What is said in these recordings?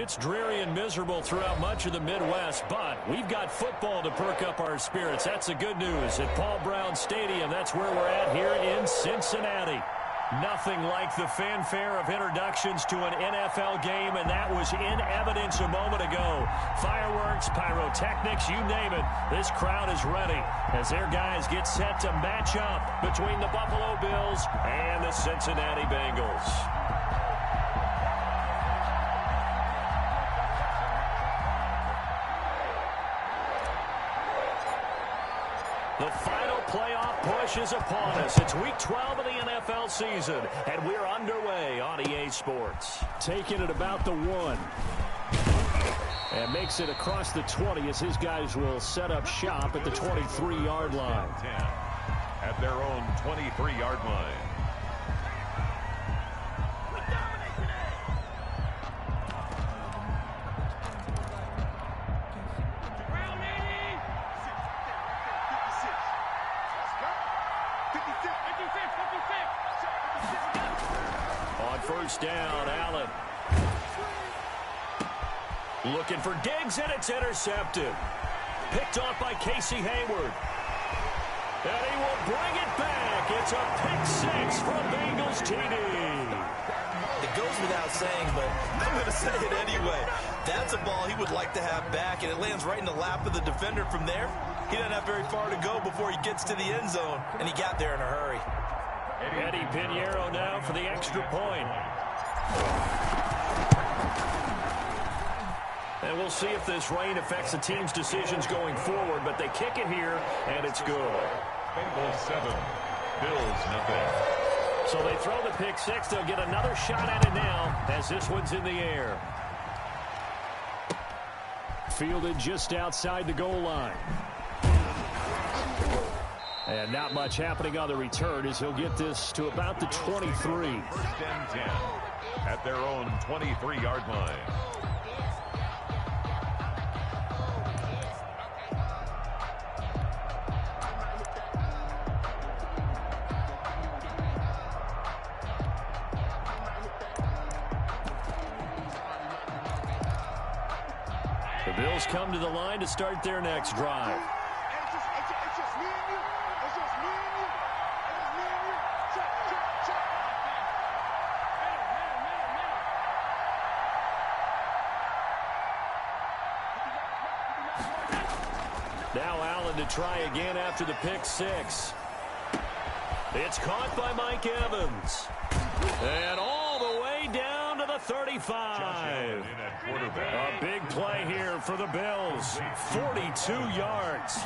It's dreary and miserable throughout much of the Midwest, but we've got football to perk up our spirits. That's the good news. At Paul Brown Stadium, that's where we're at here in Cincinnati. Nothing like the fanfare of introductions to an NFL game, and that was in evidence a moment ago. Fireworks, pyrotechnics, you name it. This crowd is ready as their guys get set to match up between the Buffalo Bills and the Cincinnati Bengals. The final playoff push is upon us. It's week 12 of the NFL season, and we're underway on EA Sports. Taking it about the 1. And makes it across the 20 as his guys will set up shop at the 23-yard line. 10 at their own 23-yard line. First down, Allen. Looking for Diggs, and it's intercepted. Picked off by Casey Hayward. And he will bring it back. It's a pick 6 from Bengals TD. It goes without saying, but I'm going to say it anyway. That's a ball he would like to have back, and it lands right in the lap of the defender from there. He doesn't have very far to go before he gets to the end zone, and he got there in a hurry. Eddie Pinheiro now for the extra point. And we'll see if this rain affects the team's decisions going forward, but they kick it here, and it's good. Bengals 7, Bills nothing. So they throw the pick 6. They'll get another shot at it now as this one's in the air. Fielded just outside the goal line. And not much happening on the return as he'll get this to about the 23. First and 10 at their own 23-yard line. The Bills come to the line to start their next drive. Now Allen to try again after the pick 6. It's caught by Mike Evans. And all the way down to the 35. A big play here for the Bills. 42 yards.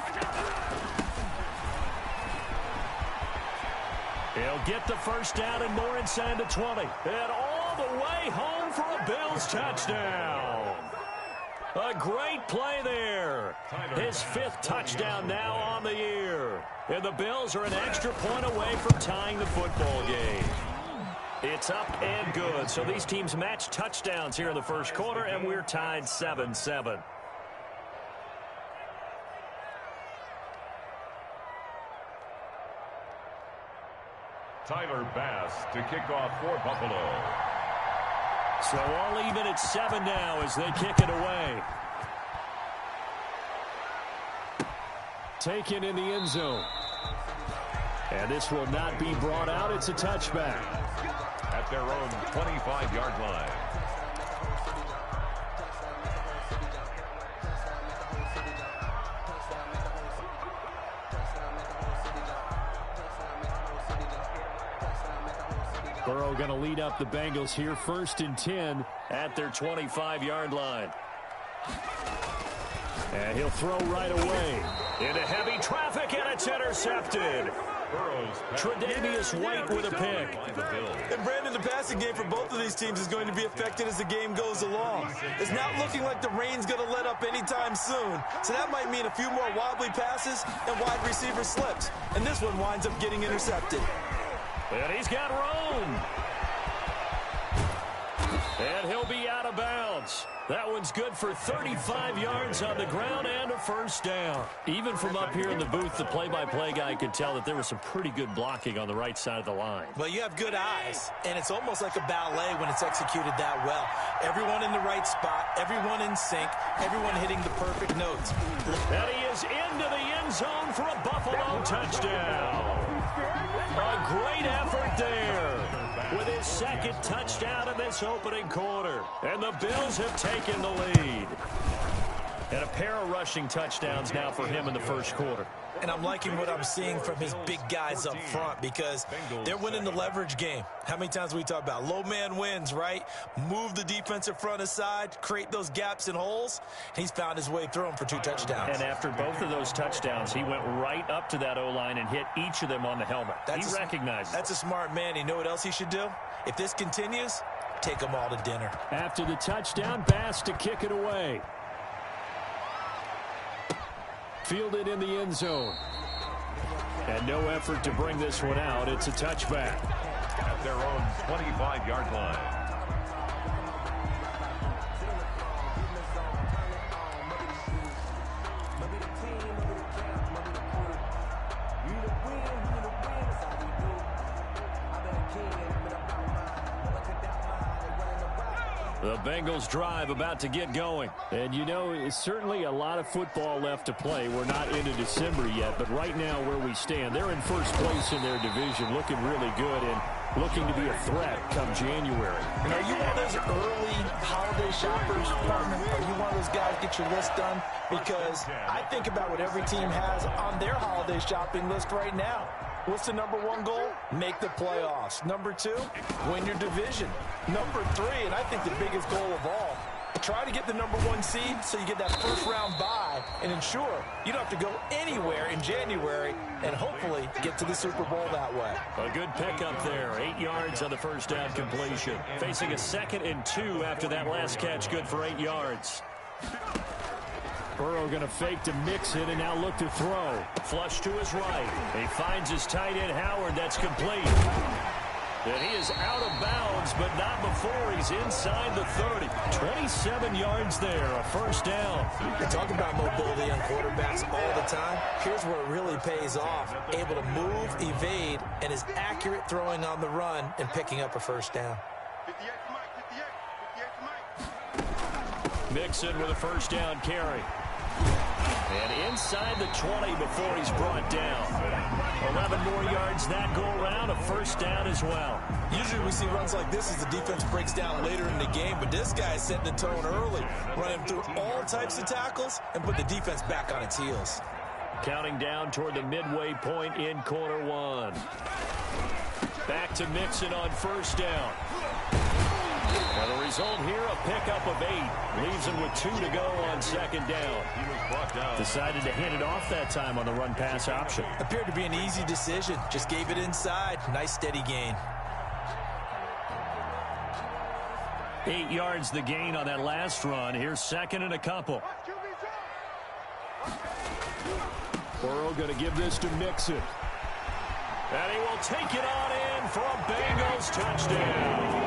He'll get the first down and more inside the 20. And all the way home for a Bills touchdown. A great play there. His 5th touchdown now on the year. And the Bills are an extra point away from tying the football game. It's up and good. So these teams match touchdowns here in the first quarter, and we're tied 7-7. Tyler Bass to kick off for Buffalo. So all even at 7 now as they kick it away. Taken in the end zone. And this will not be brought out. It's a touchback. At their own 25-yard line. Burrow going to lead up the Bengals here. 1st and 10 at their 25-yard line. And he'll throw right away. Into heavy traffic, and it's intercepted. Tre'Davious White with a pick. And Brandon, the passing game for both of these teams is going to be affected as the game goes along. It's not looking like the rain's going to let up anytime soon. So that might mean a few more wobbly passes and wide receiver slips. And this one winds up getting intercepted. And he's got room. And he'll be out of bounds. That one's good for 35 yards on the ground and a first down. Even from up here in the booth, the play-by-play guy could tell that there was some pretty good blocking on the right side of the line. Well, you have good eyes, and it's almost like a ballet when it's executed that well. Everyone in the right spot, everyone in sync, everyone hitting the perfect notes. And he is into the end zone for a Buffalo touchdown. A great effort there with his second touchdown in this opening quarter. And the Bills have taken the lead. And a pair of rushing touchdowns now for him in the first quarter. And I'm liking what I'm seeing from his big guys up front because they're winning the leverage game. How many times we talk about low man wins, right? Move the defensive front aside, create those gaps and holes. He's found his way through them for 2 touchdowns. And after both of those touchdowns, he went right up to that O-line and hit each of them on the helmet. He recognized it. That's a smart man. You know what else he should do? If this continues, take them all to dinner. After the touchdown, Bass to kick it away. Fielded in the end zone. And no effort to bring this one out. It's a touchback. At their own 25-yard line. The Bengals drive about to get going. And you know, it's certainly a lot of football left to play. We're not into December yet, but right now where we stand, they're in first place in their division, looking really good and looking to be a threat come January. And are you one of those early holiday shoppers, partner? Are you one of those guys get your list done? Because I think about what every team has on their holiday shopping list right now. What's the number 1 goal? Make the playoffs. Number 2, win your division. Number 3, and I think the biggest goal of all, try to get the number 1 seed so you get that first round bye and ensure you don't have to go anywhere in January and hopefully get to the Super Bowl that way. A good pickup there. 8 yards on the first down completion. Facing a 2nd and 2 after that last catch, good for 8 yards. Burrow going to fake to mix it and now look to throw. Flush to his right. He finds his tight end, Howard. That's complete. And he is out of bounds, but not before he's inside the 30. 27 yards there, a first down. We talk about mobility on quarterbacks all the time. Here's where it really pays off. Able to move, evade, and is accurate throwing on the run and picking up a first down. Mixon with a first down carry. And inside the 20 before he's brought down. 11 more yards that go around, a first down as well. Usually we see runs like this as the defense breaks down later in the game, but this guy is setting the tone early, running through all types of tackles and put the defense back on its heels. Counting down toward the midway point in quarter 1. Back to Mixon on first down. And the result here, a pickup of 8. Leaves him with 2 to go on second down. He was brought down. Decided to hand it off that time on the run-pass option. Appeared to be an easy decision. Just gave it inside. Nice steady gain. 8 yards the gain on that last run. Here's 2nd and a couple. Burrow going to give this to Mixon. And he will take it on in for a Bengals touchdown.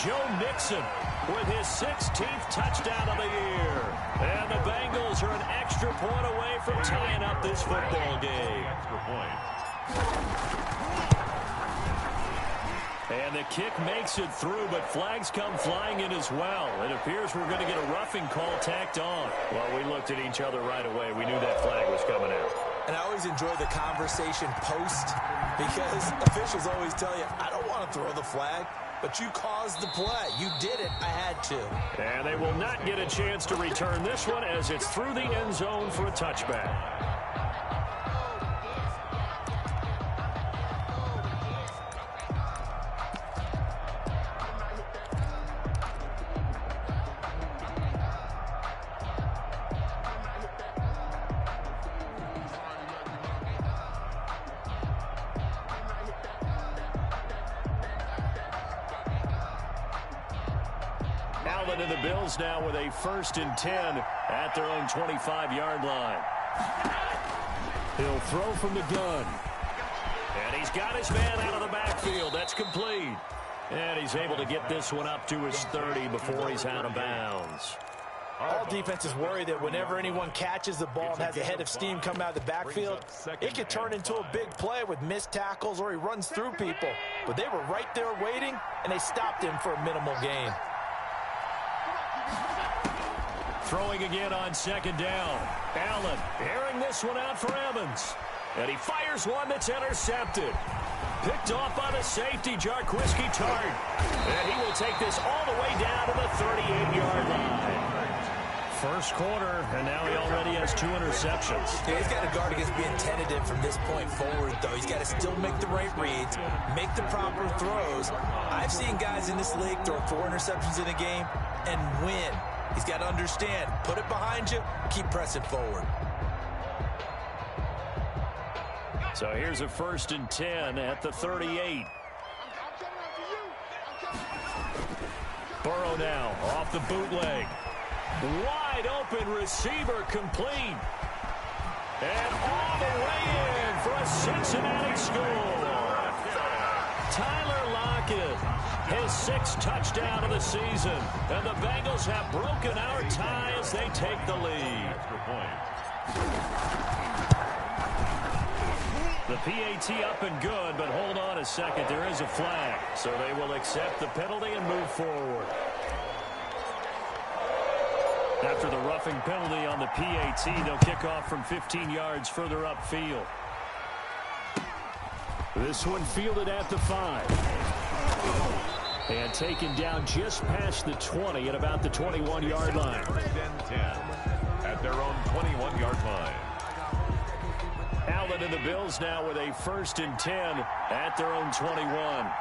Joe Mixon with his 16th touchdown of the year. And the Bengals are an extra point away from tying up this football game. Extra point. And the kick makes it through, but flags come flying in as well. It appears we're going to get a roughing call tacked on. Well, we looked at each other right away. We knew that flag was coming out. And I always enjoy the conversation post because officials always tell you, I don't want to throw the flag, but you caused the play. You did it. I had to. And they will not get a chance to return this one as it's through the end zone for a touchback. And the Bills now with a 1st and 10 at their own 25-yard line. He'll throw from the gun. And he's got his man out of the backfield. That's complete. And he's able to get this one up to his 30 before he's out of bounds. All defenses worry that whenever anyone catches the ball and has a head of steam coming out of the backfield, it could turn into a big play with missed tackles or he runs through people. But they were right there waiting, and they stopped him for a minimal gain. Throwing again on second down. Allen airing this one out for Evans. And he fires one that's intercepted. Picked off by the safety, Jarquiski Tart. And he will take this all the way down to the 38-yard line. First quarter, and now he already has 2 interceptions. Yeah, he's got to guard against being tentative from this point forward, though. He's got to still make the right reads, make the proper throws. I've seen guys in this league throw 4 interceptions in a game and win. He's got to understand, put it behind you, keep pressing forward. So here's a 1st and 10 at the 38. Burrow now off the bootleg. Wide open receiver complete. And all the way in for a Cincinnati score. Tyler Lockett, his 6th touchdown of the season. And the Bengals have broken our tie as they take the lead. The PAT up and good, but hold on a second. There is a flag. So they will accept the penalty and move forward. After the roughing penalty on the PAT, they'll kick off from 15 yards further upfield. This one fielded at the 5. And taken down just past the 20 at about the 21-yard line. 10 at their own 21-yard line. Allen and the Bills now with a 1st and 10 at their own 21.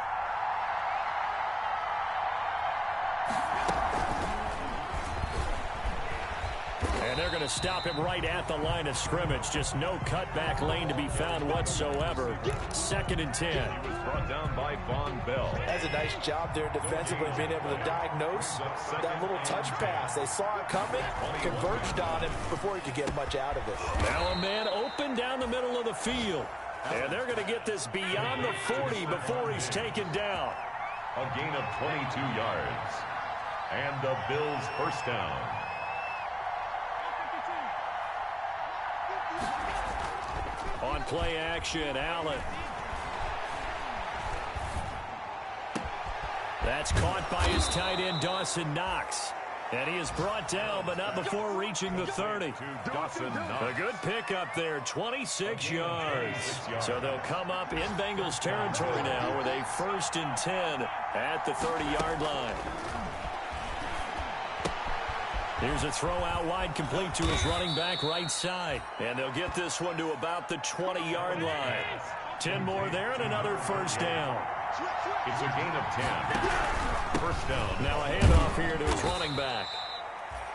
And they're going to stop him right at the line of scrimmage. Just no cutback lane to be found whatsoever. 2nd and 10. He was brought down by Von Bell. That's a nice job there defensively, being able to diagnose that little touch pass. They saw it coming, converged on him before he could get much out of it. Now a man open down the middle of the field. And they're going to get this beyond the 40 before he's taken down. A gain of 22 yards. And the Bills' first down. On play action, Allen. That's caught by his tight end, Dawson Knox. And he is brought down, but not before reaching the 30. A good pickup there, 26 yards. So they'll come up in Bengals territory now with a 1st and 10 at the 30-yard line. Here's a throw out wide, complete to his running back right side. And they'll get this one to about the 20-yard line. 10 more there and another 1st down. It's a gain of 10. First down. Now a handoff here to his running back.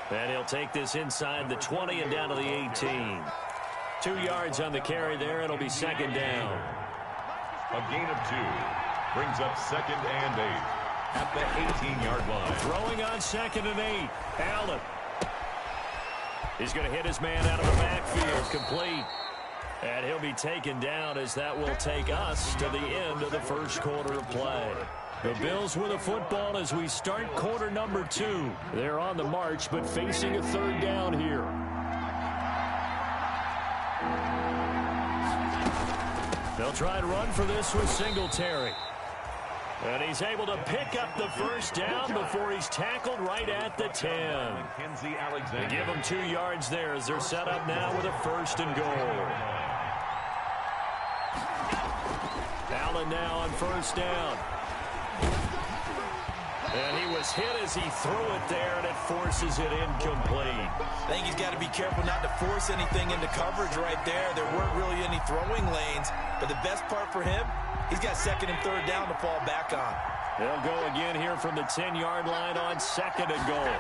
And he'll take this inside the 20 and down to the 18. 2 yards on the carry there. It'll be 2nd down. A gain of 2. Brings up 2nd and 8 at the 18-yard line. Throwing on 2nd and 8. Allen. He's going to hit his man out of the backfield. Complete. And he'll be taken down as that will take us to the end of the first quarter of play. The Bills with a football as we start quarter number 2. They're on the march, but facing a 3rd down here. They'll try and run for this with Singletary. And he's able to pick up the 1st down before he's tackled right at the 10. They give him 2 yards there as they're set up now with a 1st and goal. Allen now on 1st down. And he was hit as he threw it there, and it forces it incomplete. I think he's got to be careful not to force anything into coverage right there. There weren't really any throwing lanes, but the best part for him, he's got 2nd and 3rd down to fall back on. They'll go again here from the 10-yard line on 2nd and goal.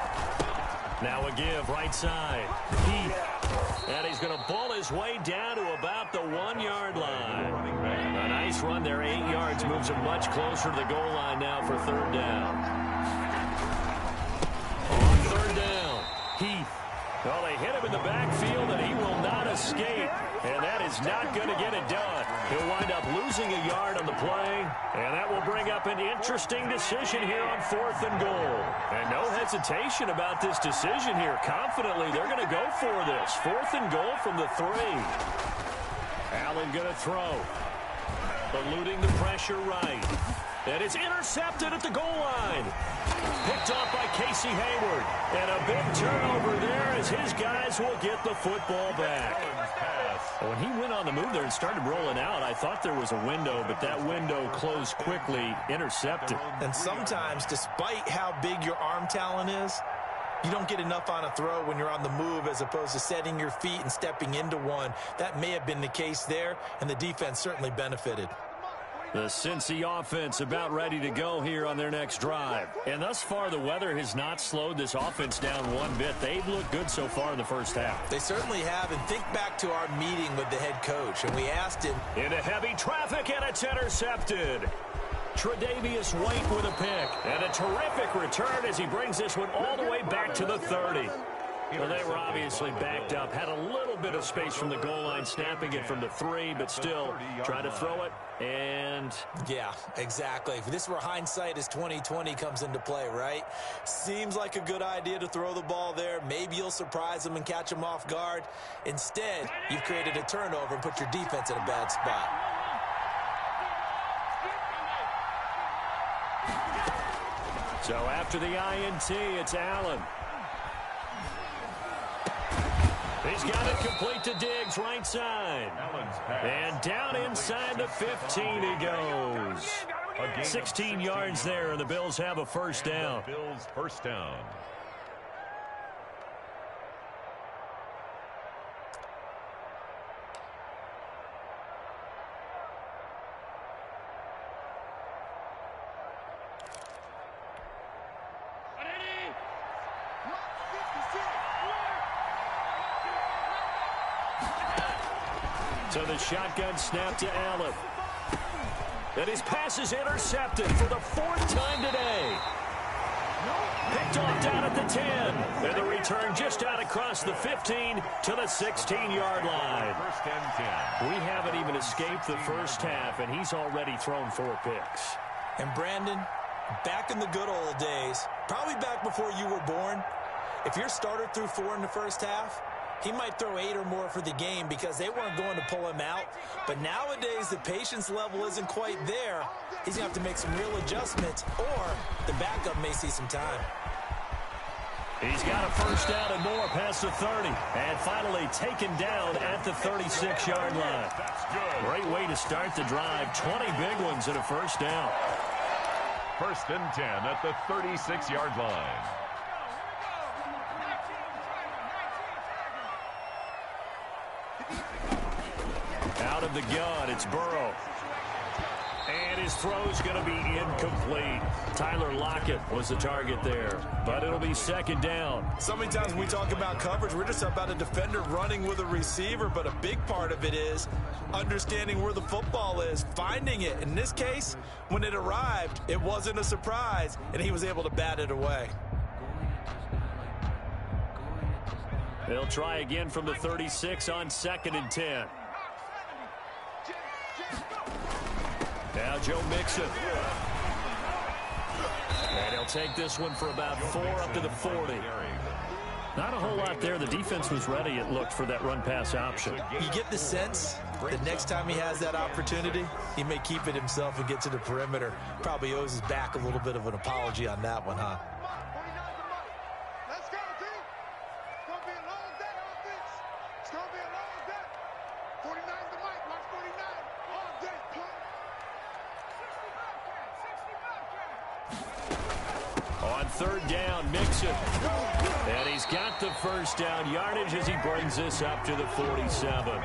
Now a give right side. And he's going to pull his way down to about the 1-yard line. A nice run there, 8 yards, moves him much closer to the goal line now for 3rd down. On 3rd down, Heath. Well, they hit him in the backfield, and he will not escape. And that is not going to get it done. He'll wind up losing a yard on the play, and that will bring up an interesting decision here on 4th and goal. And no hesitation about this decision here. Confidently, they're going to go for this. 4th and goal from the 3. Allen going to throw. Eluding the pressure right. And it's intercepted at the goal line. Picked off by Casey Hayward. And a big turnover there as his guys will get the football back. When he went on the move there and started rolling out, I thought there was a window, but that window closed quickly, intercepted. And sometimes, despite how big your arm talent is, you don't get enough on a throw when you're on the move as opposed to setting your feet and stepping into one. That may have been the case there, and the defense certainly benefited. The Cincy offense about ready to go here on their next drive. And thus far, the weather has not slowed this offense down one bit. They've looked good so far in the first half. They certainly have. And think back to our meeting with the head coach, and we asked him. Into heavy traffic, and it's intercepted. Tre'Davious White with a pick. And a terrific return as he brings this one all the way back to the 30. Well, they were obviously backed up, had a little bit of space from the goal line, snapping it from the 3, but still trying to throw it, and... Yeah, exactly. If this is where hindsight is 20/20 comes into play, right? Seems like a good idea to throw the ball there. Maybe you'll surprise them and catch them off guard. Instead, you've created a turnover and put your defense in a bad spot. So after the INT, it's Allen. He's got it complete to Diggs, right side. And down inside the 15 he goes. 16 yards there, and the Bills have a first down. Bills first down. So the shotgun snap to Allen. And his pass is intercepted for the 4th time today. Picked off down at the 10. And the return just out across the 15 to the 16-yard line. First and 10. We haven't even escaped the first half, and he's already thrown 4 picks. And Brandon, back in the good old days, probably back before you were born, if your starter threw 4 in the first half, he might throw 8 or more for the game because they weren't going to pull him out. But nowadays, the patience level isn't quite there. He's going to have to make some real adjustments, or the backup may see some time. He's got a first down and more past the 30. And finally taken down at the 36-yard line. Great way to start the drive. 20 big ones and a first down. First and 10 at the 36-yard line. Out of the gun, it's Burrow. And his throw's going to be incomplete. Tyler Lockett was the target there, but it'll be second down. So many times when we talk about coverage, we're just about a defender running with a receiver, but a big part of it is understanding where the football is, finding it. In this case, when it arrived, it wasn't a surprise, and he was able to bat it away. They'll try again from the 36 on 2nd and 10. Now Joe Mixon. And he'll take this one for about 4 up to the 40. Not a whole lot there. The defense was ready, it looked, for that run-pass option. You get the sense that next time he has that opportunity, he may keep it himself and get to the perimeter. Probably owes his back a little bit of an apology on that one, huh? On 3rd down, Mixon. And he's got the first down yardage as he brings this up to the 47.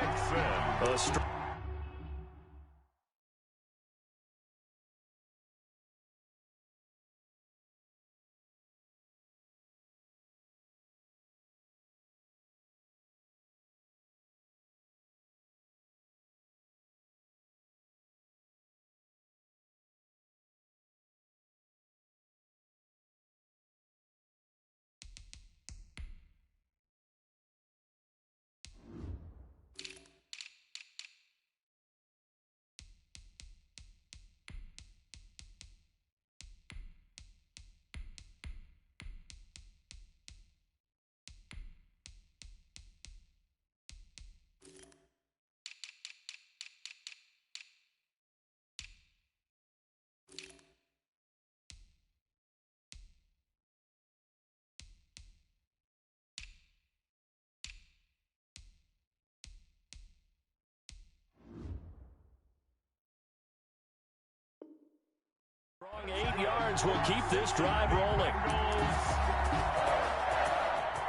yards will keep this drive rolling.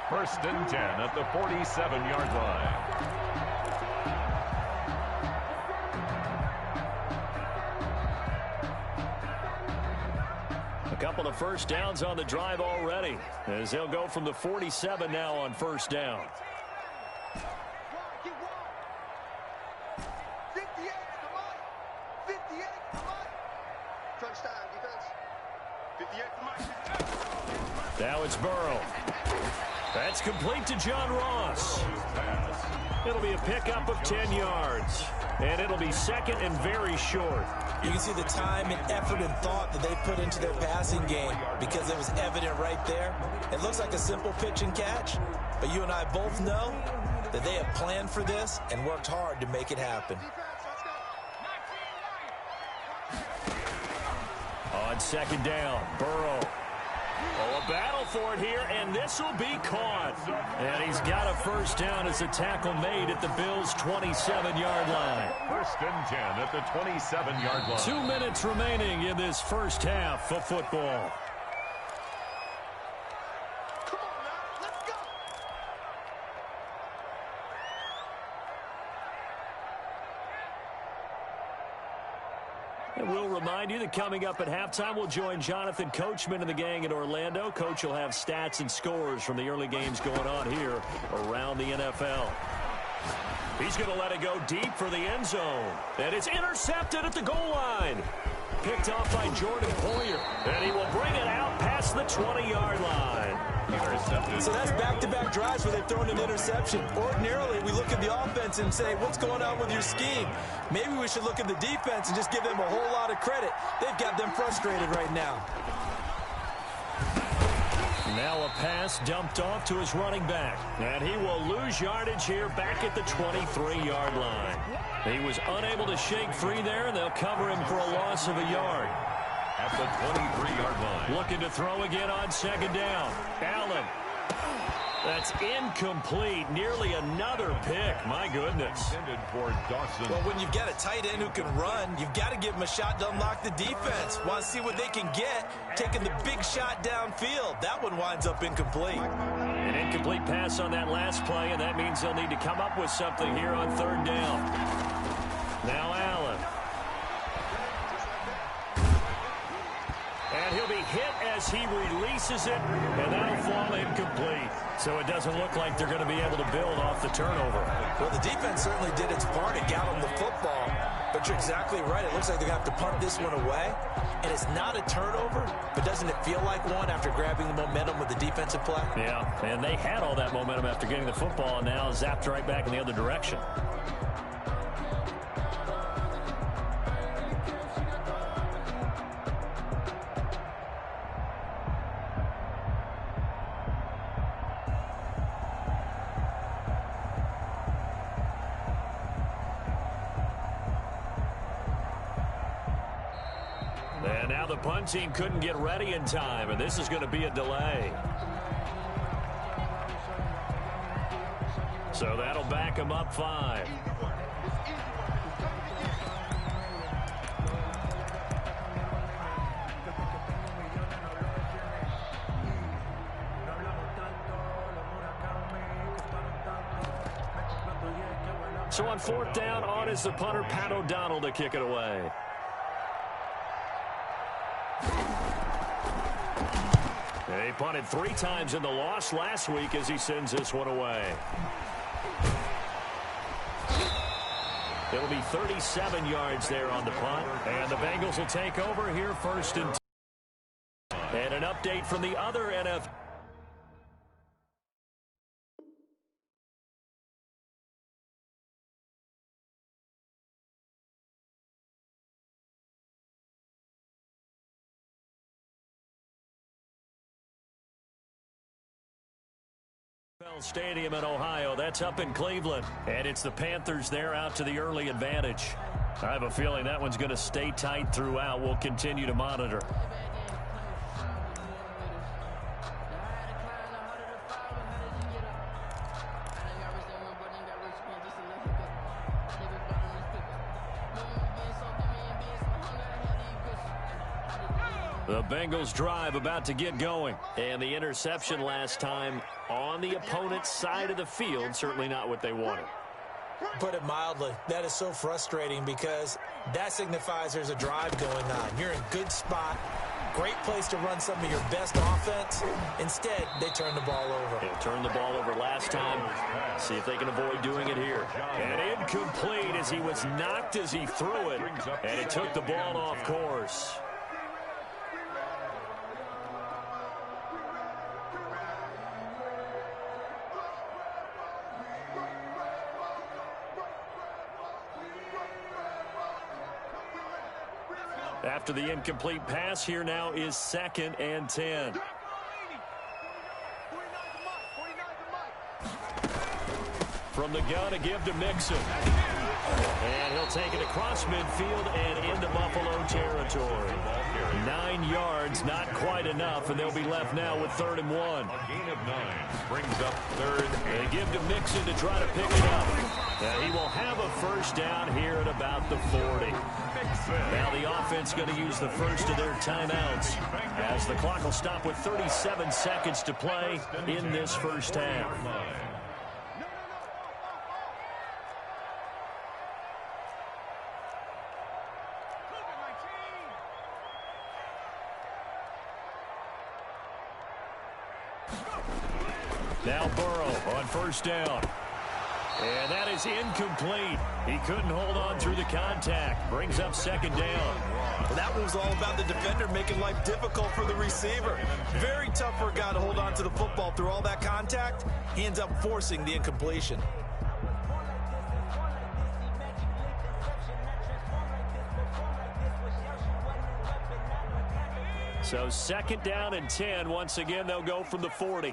1st and 10 at the 47-yard line. A couple of first downs on the drive already, as they'll go from the 47 now on 1st down. Now it's Burrow. That's complete to John Ross. It'll be a pickup of 10 yards. And it'll be 2nd and very short. You can see the time and effort and thought that they put into their passing game because it was evident right there. It looks like a simple pitch and catch, but you and I both know that they have planned for this and worked hard to make it happen. On 2nd down, Burrow. Oh, a battle for it here, and this will be caught. And he's got a 1st down as a tackle made at the Bills' 27-yard line. 1st and 10 at the 27-yard line. 2 minutes remaining in this first half of football. And we'll remind you that coming up at halftime, we'll join Jonathan Coachman and the gang in Orlando. Coach will have stats and scores from the early games going on here around the NFL. He's going to let it go deep for the end zone. And it's intercepted at the goal line. Picked off by Jordan Poyer. And he will bring it out past the 20-yard line. Intercepted. So that's back-to-back drives where they've thrown an interception. Ordinarily, we look at the offense and say, what's going on with your scheme? Maybe we should look at the defense and just give them a whole lot of credit. They've got them frustrated right now. Now a pass dumped off to his running back. And he will lose yardage here back at the 23-yard line. He was unable to shake free there, and they'll cover him for a loss of a yard. At the 23-yard line. Looking to throw again on 2nd down. Allen. That's incomplete. Nearly another pick. My goodness. Intended for Dawson. Well, when you've got a tight end who can run, you've got to give him a shot to unlock the defense. Want to see what they can get, taking the big shot downfield. That one winds up incomplete. An incomplete pass on that last play, and that means they'll need to come up with something here on 3rd down. Now Allen. And he'll be hit as he releases it, and that'll fall incomplete. So it doesn't look like they're going to be able to build off the turnover. Well, the defense certainly did its part. It got them the football. But you're exactly right. It looks like they're going to have to punt this one away. And it's not a turnover, but doesn't it feel like one after grabbing the momentum with the defensive play? Yeah, and they had all that momentum after getting the football, and now zapped right back in the other direction. And now the punt team couldn't get ready in time, and this is going to be a delay. So that'll back them up 5. So on 4th down, on is the punter, Pat O'Donnell, to kick it away. He punted 3 times in the loss last week as he sends this one away. It'll be 37 yards there on the punt. And the Bengals will take over here 1st and 10. And an update from the other NFL. Stadium in Ohio. That's up in Cleveland. And it's the Panthers there out to the early advantage. I have a feeling that one's going to stay tight throughout. We'll continue to monitor. The Bengals drive about to get going. And the interception last time on the opponent's side of the field, certainly not what they wanted. Put it mildly, that is so frustrating because that signifies there's a drive going on. You're in a good spot, great place to run some of your best offense. Instead, they turn the ball over. They turned the ball over last time. See if they can avoid doing it here. And incomplete as he was knocked as he threw it. And it took the ball off course. After the incomplete pass, here now is 2nd and 10. From the gun, a give to Mixon. And he'll take it across midfield and into Buffalo territory. 9 yards, not quite enough, and they'll be left now with 3rd and 1. A gain of 9 brings up 3rd. They give to Mixon to try to pick it up. He will have a first down here at about the 40. Now the offense going to use the first of their timeouts as the clock will stop with 37 seconds to play in this first half. Now Burrow on first down. And that is incomplete. He couldn't hold on through the contact. Brings up 2nd down. Well, that was all about the defender making life difficult for the receiver. Very tough for a guy to hold on to the football through all that contact. He ends up forcing the incompletion. So 2nd down and 10. Once again, they'll go from the 40.